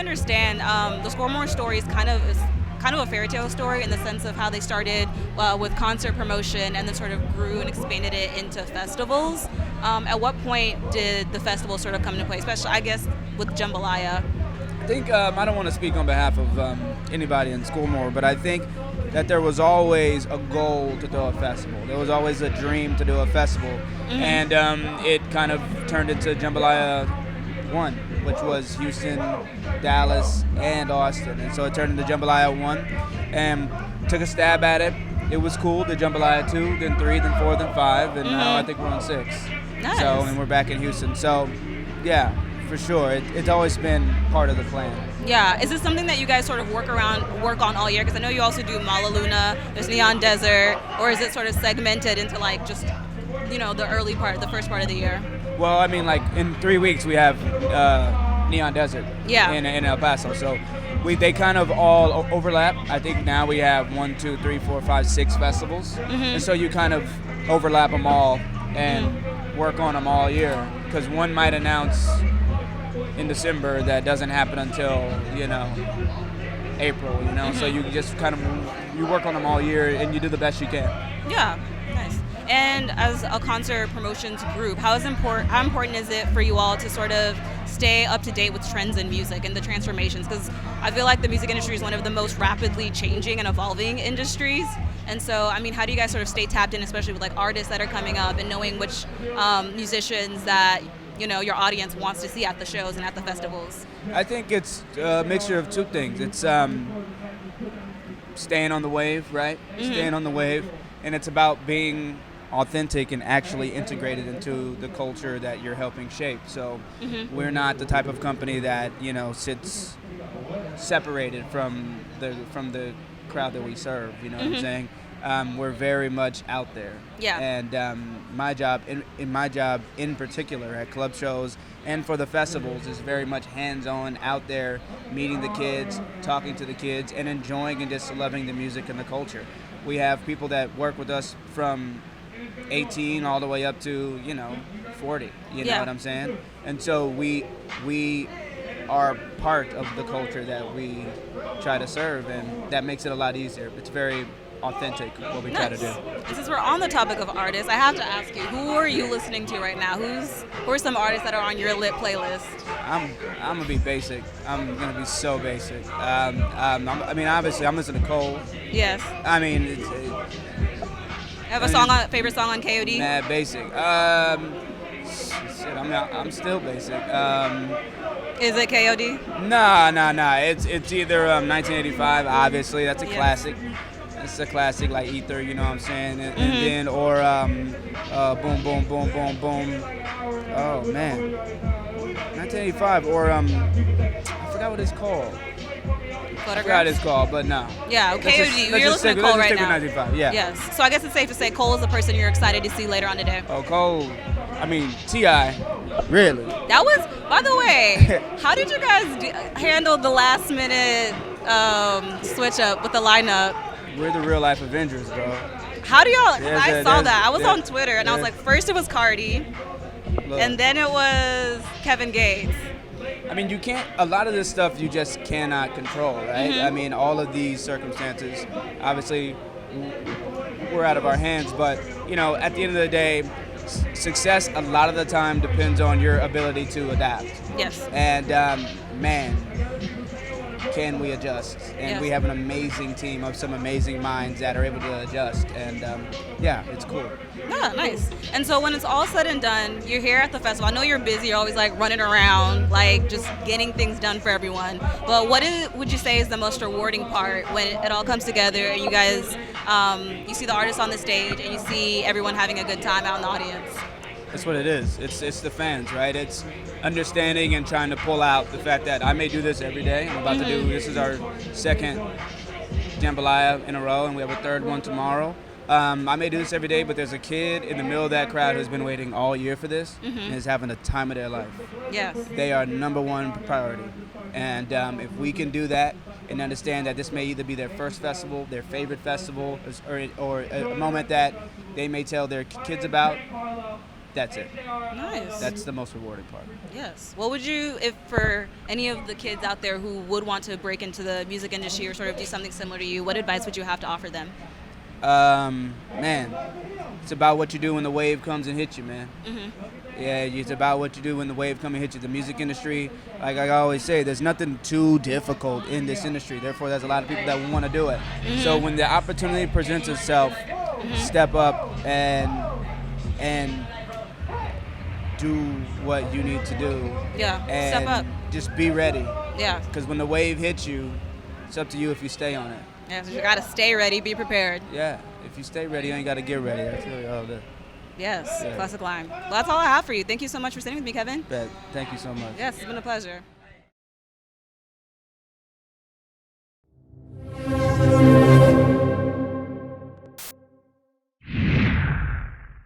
understand, the ScoreMore story is kind of a fairy tale story in the sense of how they started with concert promotion and then sort of grew and expanded it into festivals. At what point did the festival sort of come into play, especially, I guess, with JMBLYA? I think, I don't want to speak on behalf of anybody in ScoreMore, but I think that there was always a goal to do a festival. There was always a dream to do a festival. And it kind of turned into JMBLYA 1, which was Houston, Dallas, and Austin. And so it turned into JMBLYA 1 and took a stab at it. It was cool. Did JMBLYA 2, then 3, then 4, then 5, and now I think we're on 6. Nice. So, and we're back in Houston. So, yeah, for sure. It's always been part of the plan. Yeah, is this something that you guys sort of work on all year? Because I know you also do Mala Luna, there's Neon Desert, or is it sort of segmented into like just, the first part of the year? Well, I mean, like in 3 weeks we have Neon Desert in El Paso. So they kind of all overlap. I think now we have 1, 2, 3, 4, 5, 6 festivals. And so you kind of overlap them all and work on them all year. Because one might announce in December that doesn't happen until, April, So you just kind of, you work on them all year and you do the best you can. Yeah, nice. And as a concert promotions group, how important is it for you all to sort of stay up to date with trends in music and the transformations? Because I feel like the music industry is one of the most rapidly changing and evolving industries. And so, I mean, how do you guys sort of stay tapped in, especially with like artists that are coming up and knowing which musicians that your audience wants to see at the shows and at the festivals? I think it's a mixture of two things. It's staying on the wave, right? Staying on the wave. And it's about being authentic and actually integrated into the culture that you're helping shape. So we're not the type of company that, sits separated from the crowd that we serve, what I'm saying? We're very much out there. Yeah. And my job in particular at club shows and for the festivals is very much hands-on, out there, meeting the kids, talking to the kids, and enjoying and just loving the music and the culture. We have people that work with us from 18 all the way up to 40. You know what I'm saying? And so we are part of the culture that we try to serve, and that makes it a lot easier. It's very authentic what we try to do. And since we're on the topic of artists, I have to ask you, who are you listening to right now? Who are some artists that are on your lit playlist? I'm gonna be basic. I'm gonna be so basic. Obviously, I'm listening to Cole. Yes. I mean, you have a favorite song on KOD? Mad basic. I'm still basic. Is it KOD? Nah. It's either 1985. Obviously, that's a classic. It's a classic like Ether, you know what I'm saying, and then or Boom Boom Boom Boom Boom. Oh man, 1985 or I forgot what it's called. I forgot what it's called, but no. Yeah, KOD. You're listening to Cole right now. 1985. Yeah. Yes. So I guess it's safe to say Cole is the person you're excited to see later on today. Oh, Cole. I mean, T.I. Really. That was, by the way, how did you guys handle the last minute switch up with the lineup? We're the real life Avengers, bro. How do y'all? I saw that. I was on Twitter and I was like, first it was Cardi, and then it was Kevin Gates. I mean, you can't. A lot of this stuff you just cannot control, right? I mean, all of these circumstances, obviously, we're out of our hands. But at the end of the day, success a lot of the time depends on your ability to adapt. Yes. And man, can we adjust? And we have an amazing team of some amazing minds that are able to adjust. And it's cool. Yeah, nice. And so when it's all said and done, you're here at the festival. I know you're busy. You're always like running around, like just getting things done for everyone. But what would you say is the most rewarding part when it all comes together and you guys, you see the artists on the stage and you see everyone having a good time out in the audience? That's what it is. It's the fans, right? It's understanding and trying to pull out the fact that I may do this every day. I'm about to do, this is our second JMBLYA in a row, and we have a third one tomorrow. I may do this every day, but there's a kid in the middle of that crowd who's been waiting all year for this and is having the time of their life. Yes. They are number one priority. And if we can do that and understand that this may either be their first festival, their favorite festival, or a moment that they may tell their kids about, that's it. Nice. That's the most rewarding part. Yes. What would you, if for any of the kids out there who would want to break into the music industry or sort of do something similar to you, what advice would you have to offer them? Man, it's about what you do when the wave comes and hits you, man. Yeah, it's about what you do when the wave comes and hits you. The music industry, like I always say, there's nothing too difficult in this industry. Therefore, there's a lot of people that want to do it. So when the opportunity presents itself, step up and do what you need to do. Yeah, and step up. Just be ready. Yeah. Because when the wave hits you, it's up to you if you stay on it. Yeah, so you got to stay ready, be prepared. Yeah, if you stay ready, you ain't got to get ready. That's really all it is. Yes, Yeah. classic line. Well, that's all I have for you. Thank you so much for sitting with me, Kevin. Bet. Thank you so much. Yes, it's been a pleasure.